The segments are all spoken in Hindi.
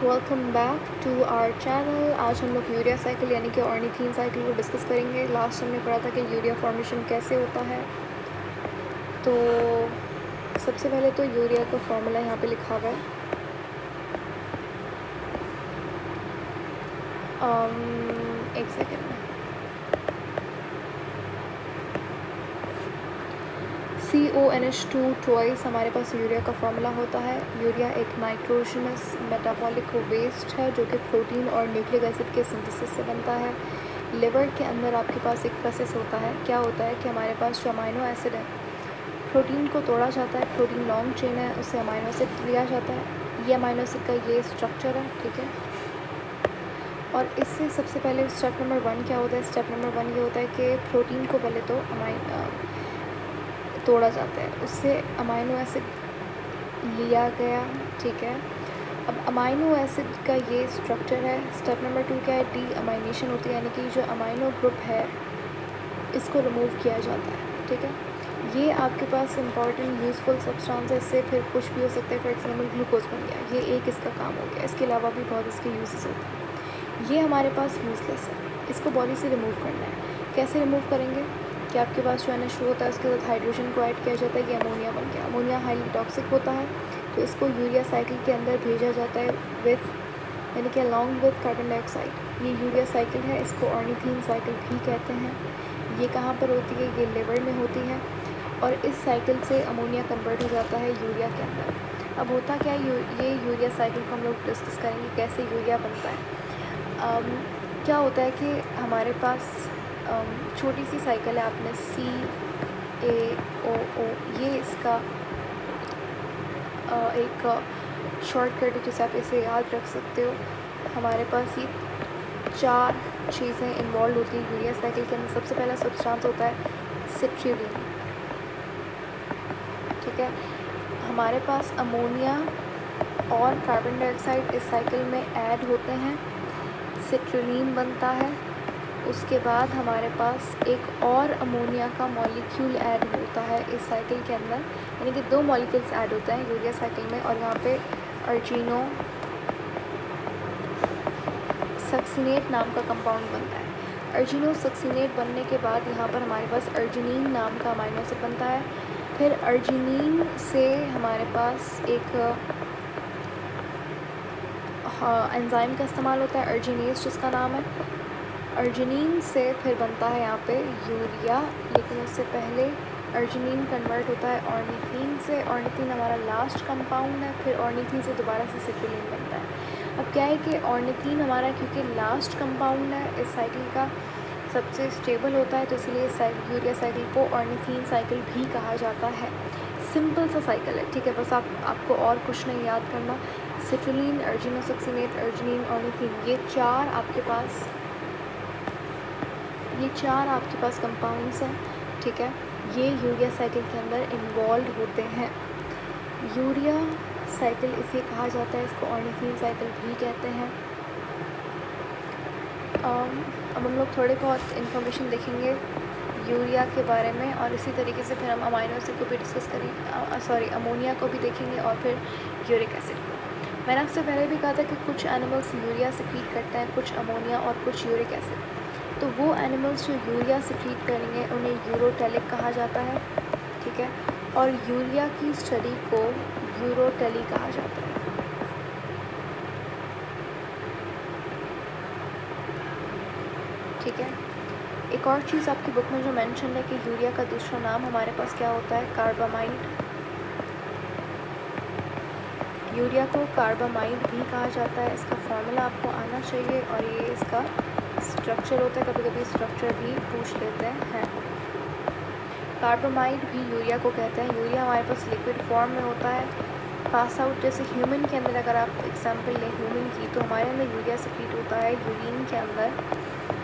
Welcome back to our channel. आज हम लोग यूरिया साइकिल यानी कि ऑर्निथीन साइकिल को डिस्कस करेंगे। लास्ट हमने पढ़ा था कि यूरिया फॉर्मेशन कैसे होता है। तो सबसे पहले तो यूरिया का फॉर्मूला यहाँ पे लिखा हुआ है। एक सेकेंड में CONH2 ट्वाइस हमारे पास यूरिया का फॉर्मूला होता है। यूरिया एक नाइट्रोजनस मेटाबॉलिक वेस्ट है जो कि प्रोटीन और न्यूक्लिक एसिड के सिंथेसिस से बनता है। लिवर के अंदर आपके पास एक प्रोसेस होता है। क्या होता है कि हमारे पास जो अमाइनो एसिड है, प्रोटीन को तोड़ा जाता है। प्रोटीन लॉन्ग चेन है, उससे अमाइनो एसिड लिया जाता है। ये अमाइनो एसिड का ये स्ट्रक्चर है, ठीक है। और इससे सबसे पहले स्टेप नंबर 1 क्या होता है? स्टेप नंबर 1 ये होता है कि प्रोटीन को पहले तो तोड़ा जाता है, उससे अमाइनो एसिड लिया गया, ठीक है। अब अमाइनो एसिड का ये स्ट्रक्चर है। स्टेप नंबर 2 क्या है? डी अमाइनेशन होती है, यानी कि जो अमाइनो ग्रुप है इसको रिमूव किया जाता है, ठीक है। ये आपके पास इंपॉर्टेंट यूज़फुल सब्सटेंस है, इससे फिर कुछ भी हो सकता है। फॉर एग्जांपल ग्लूकोज बन गया, ये एक इसका काम हो गया। इसके अलावा भी बहुत इसके यूजेस होते हैं। ये हमारे पास यूज़लेस है, इसको बॉडी से रिमूव करना है। कैसे रिमूव करेंगे कि आपके पास जो NH2 होता है उसके साथ हाइड्रोजन को ऐड किया जाता है, ये अमोनिया बन गया। अमोनिया हाईली टॉक्सिक होता है, तो इसको यूरिया साइकिल के अंदर भेजा जाता है विथ, यानी कि अलॉन्ग विथ कार्बन डाइऑक्साइड। ये यूरिया साइकिल है, इसको ऑर्निथीन साइकिल भी कहते हैं। ये कहाँ पर होती है? ये लिवर में होती है। और इस साइकिल से अमोनिया कन्वर्ट हो जाता है यूरिया के अंदर। अब होता क्या है, ये यूरिया साइकिल को हम लोग डिस्कस करेंगे कैसे यूरिया बनता है। क्या होता है कि हमारे पास छोटी सी साइकिल है, आपने CaOO ये इसका एक शॉर्टकट है जिसे आप इसे याद रख सकते हो। हमारे पास ये 4 चीज़ें इन्वॉल्व होती हैं यूरिया साइकिल के अंदर। सबसे पहला सब्सटेंस होता है सिट्रुलिन, ठीक है। हमारे पास अमोनिया और कार्बन डाइऑक्साइड इस साइकिल में ऐड होते हैं, सिट्रुलिन बनता है। उसके बाद हमारे पास एक और अमोनिया का मॉलिक्यूल ऐड होता है इस साइकिल के अंदर, यानी कि 2 मॉलिक्यूल्स ऐड होते हैं यूरिया साइकिल में। और यहाँ पे अर्जिनो सक्सिनेट नाम का कंपाउंड बनता है। अर्जिनो सक्सिनेट बनने के बाद यहाँ पर हमारे पास अर्जिनीन नाम का अमाइनो एसिड बनता है। फिर अर्जिनीन से हमारे पास एक एंजाइम का इस्तेमाल होता है, अर्जिनेज जिसका नाम है। अर्जिनीन से फिर बनता है यहाँ पे यूरिया, लेकिन उससे पहले अर्जिनीन कन्वर्ट होता है ऑर्निथीन से। ऑर्निथीन हमारा लास्ट कंपाउंड है, फिर ऑर्निथीन से दोबारा से सिट्रुलिन बनता है। अब क्या है कि ऑर्निथीन हमारा क्योंकि लास्ट कंपाउंड है इस साइकिल का, सबसे स्टेबल होता है, तो इसलिए यूरिया साइकिल को ऑर्निथीन साइकिल भी कहा जाता है। सिंपल सा साइकिल है, ठीक है। बस आपको और कुछ नहीं याद करना। सिट्रुलिन, अर्जिनोसक्सिनेट, अर्जिनीन, ऑर्निथीन, ये चार आपके पास कंपाउंड्स हैं, ठीक है। ये यूरिया साइकिल के अंदर इन्वॉल्व होते हैं। यूरिया साइकिल इसे कहा जाता है, इसको ऑर्निथीन साइकिल भी कहते हैं। अब हम लोग थोड़े बहुत इन्फॉर्मेशन देखेंगे यूरिया के बारे में, और इसी तरीके से फिर हम अमाइनो एसिड को भी डिस्कस करेंगे, अमोनिया को भी देखेंगे, और फिर यूरिक एसिड को। मैंने आपसे पहले भी कहा था कि कुछ एनिमल्स यूरिया सिक्रीट करते हैं, कुछ अमोनिया और कुछ यूरिक एसिड। तो वो एनिमल्स जो यूरिया सिक्रीट करेंगे उन्हें यूरोटेलिक कहा जाता है, ठीक है। और यूरिया की स्टडी को यूरोटेली कहा जाता है। ठीक है। एक और चीज़ आपकी बुक में जो मेंशन है कि यूरिया का दूसरा नाम हमारे पास क्या होता है? कार्बामाइड। यूरिया को कार्बामाइड भी कहा जाता है। इसका फॉर्मूला आपको आना चाहिए, और ये इसका स्ट्रक्चर होता है। कभी कभी स्ट्रक्चर भी पूछ लेते हैं। कार्बामाइड भी यूरिया को कहते हैं। यूरिया हमारे पास लिक्विड फॉर्म में होता है। पास आउट जैसे ह्यूमन के अंदर अगर आप एग्जांपल लें ह्यूमन की, तो हमारे अंदर यूरिया सिक्रीट होता है यूरिन के अंदर,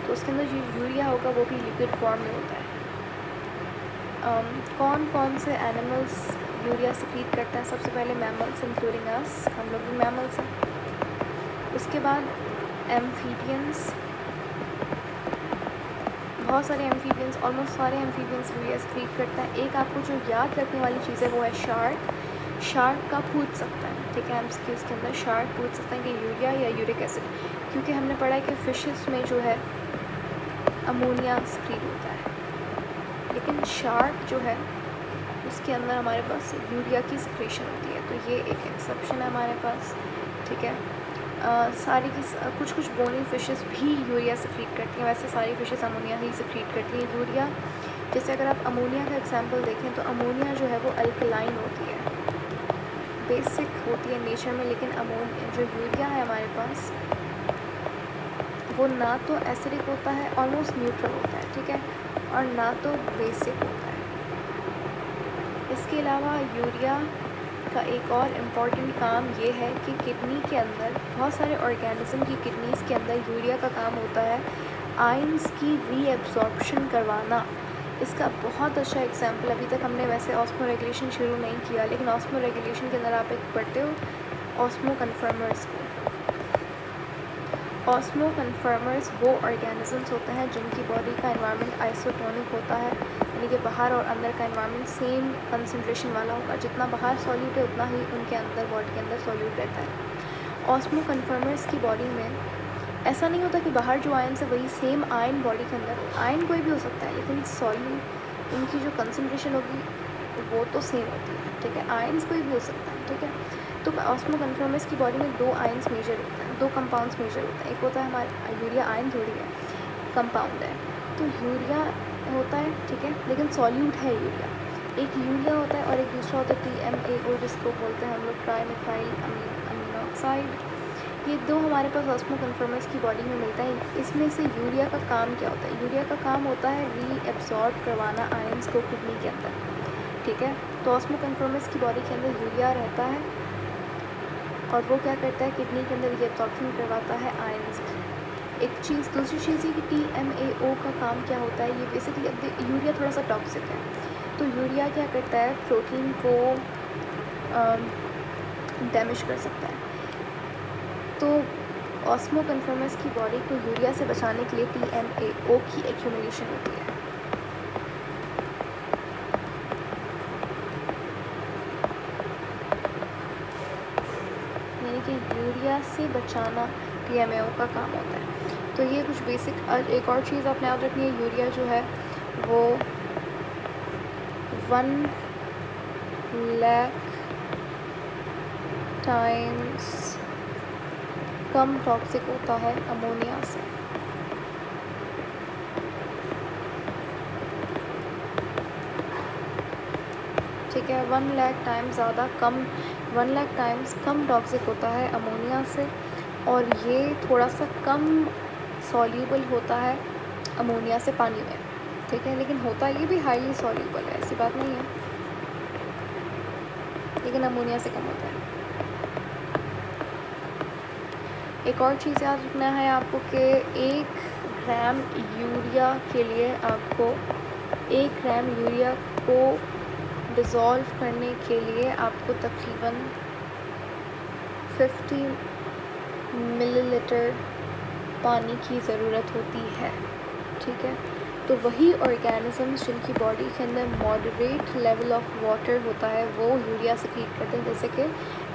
तो उसके अंदर जो यूरिया होगा वो भी लिक्विड फॉर्म में होता है। कौन कौन से एनिमल्स यूरिया सिक्रीट करते हैं? सबसे पहले मैमल्स, इंक्लूडिंग अस, हम लोग भी मैमल्स हैं। उसके बाद एम्फीबियंस, बहुत सारे एम्फीबियंस, ऑलमोस्ट सारे एम्फीबियंस यूरिया सिक्रीट करते हैं। एक आपको जो याद रखने वाली चीज़ है वो है शार्क। शार्क का पूछ सकता है, ठीक है, एमसीक्यूज़ के अंदर शार्क पूछ सकता है कि यूरिया या यूरिक एसिड, क्योंकि हमने पढ़ा है कि फिशेस में जो है अमोनिया सक्रीट होता है, लेकिन शार्क जो है उसके अंदर हमारे पास यूरिया की सिक्रेशन होती है। तो ये एक एक्सेप्शन है हमारे पास, ठीक है। सारी की कुछ कुछ बोनी फिशेस भी यूरिया सिक्रीट करती हैं, वैसे सारी फिशेस अमोनिया ही सिक्रीट करती हैं। यूरिया, जैसे अगर आप अमोनिया का एग्जांपल देखें तो अमोनिया जो है वो अल्कलाइन होती है, बेसिक होती है नेचर में, लेकिन जो यूरिया है हमारे पास वो ना तो एसिडिक होता है, ऑलमोस्ट न्यूट्रल होता है, ठीक है, और ना तो बेसिक होता है। इसके अलावा यूरिया का एक और इम्पॉर्टेंट काम ये है कि किडनी के अंदर, बहुत सारे ऑर्गेनिज्म की किडनीज़ के अंदर यूरिया का काम होता है आयंस की रीएब्जॉर्प्शन करवाना। इसका बहुत अच्छा एग्जांपल, अभी तक हमने वैसे ऑस्मो रेगुलेशन शुरू नहीं किया, लेकिन ऑस्मो रेगुलेशन के अंदर आप एक पढ़ते हो ऑस्मो कन्फर्मर्स को। ऑस्मो कन्फर्मर्स वो ऑर्गेनिजम्स होते हैं जिनकी बॉडी का एनवायरनमेंट आइसोटोनिक होता है, यानी कि बाहर और अंदर का एनवायरनमेंट सेम कंसंट्रेशन वाला होगा, जितना बाहर सॉल्यूट है उतना ही उनके अंदर, बॉडी के अंदर सॉल्यूट रहता है। ऑस्मो कन्फर्मर्स की बॉडी में ऐसा नहीं होता कि बाहर जो आयन है वही सेम आयन बॉडी के अंदर, आयन कोई भी हो सकता है, लेकिन सॉल्यूट उनकी जो कंसंट्रेशन होगी वो तो सेम होती है, ठीक है, आयन्स कोई भी हो सकता है, ठीक है। तो ऑस्मो कन्फर्मर्स की बॉडी में दो आयन्स मेजर होते हैं, दो कंपाउंड्स मेजर होते हैं। एक होता है हमारा यूरिया आयन, थोड़ी है कंपाउंड है, तो यूरिया होता है, ठीक है, लेकिन सॉल्यूट है यूरिया। एक यूरिया होता है और एक दूसरा होता है TMAO, जिसको बोलते हैं हम लोग ट्राईमेथाइल अमीनो ऑक्साइड। ये दो हमारे पास ऑस्मो कन्फर्मर्स की बॉडी में मिलता है। इसमें से यूरिया का काम क्या होता है? यूरिया का काम होता है रीएब्जॉर्ब करवाना आयंस को किडनी के अंदर, ठीक है। तो ऑस्मो कन्फर्मर्स की बॉडी के अंदर यूरिया रहता है और वो क्या करता है, किडनी के अंदर रीएब्जॉर्प्शन करवाता है आयंस की। एक चीज़, दूसरी चीज़ ये कि TMAO का काम क्या होता है, ये बेसिकली, अब यूरिया थोड़ा सा टॉक्सिक है, तो यूरिया क्या करता है, प्रोटीन को डैमेज कर सकता है। तो ऑस्मो कन्फर्मर्स की बॉडी को यूरिया से बचाने के लिए TMAO की एक्यूमुलेशन होती है। यानी कि यूरिया से बचाना TMAO का काम होता है। तो ये कुछ बेसिक, एक और चीज़ आपने याद रखनी है, यूरिया जो है वो 1 लाख टाइम्स कम टॉक्सिक होता है अमोनिया से। ठीक है, 1 लाख टाइम्स ज़्यादा कम, 1 लाख टाइम्स कम टॉक्सिक होता है अमोनिया से, और ये थोड़ा सा कम सॉल्यूबल होता है अमोनिया से पानी में, ठीक है, लेकिन होता ये भी हाईली सॉल्यूबल है, ऐसी बात नहीं है, लेकिन अमोनिया से कम होता है। एक और चीज़ याद रखना है आपको कि 1 ग्राम यूरिया के लिए आपको 1 ग्राम यूरिया को डिज़ोल्व करने के लिए आपको तकरीबन 50 मिलीलीटर पानी की ज़रूरत होती है, ठीक है। तो वही ऑर्गेनिजम्स जिनकी बॉडी के अंदर मॉडरेट लेवल ऑफ वाटर होता है वो यूरिया सिक्रीट करते हैं, जैसे कि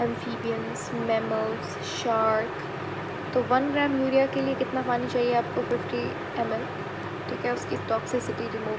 एम्फीबियंस, मैमल्स, शार्क। तो 1 ग्राम यूरिया के लिए कितना पानी चाहिए आपको? 50 ml, ठीक है, उसकी टॉक्सिसिटी रिमूव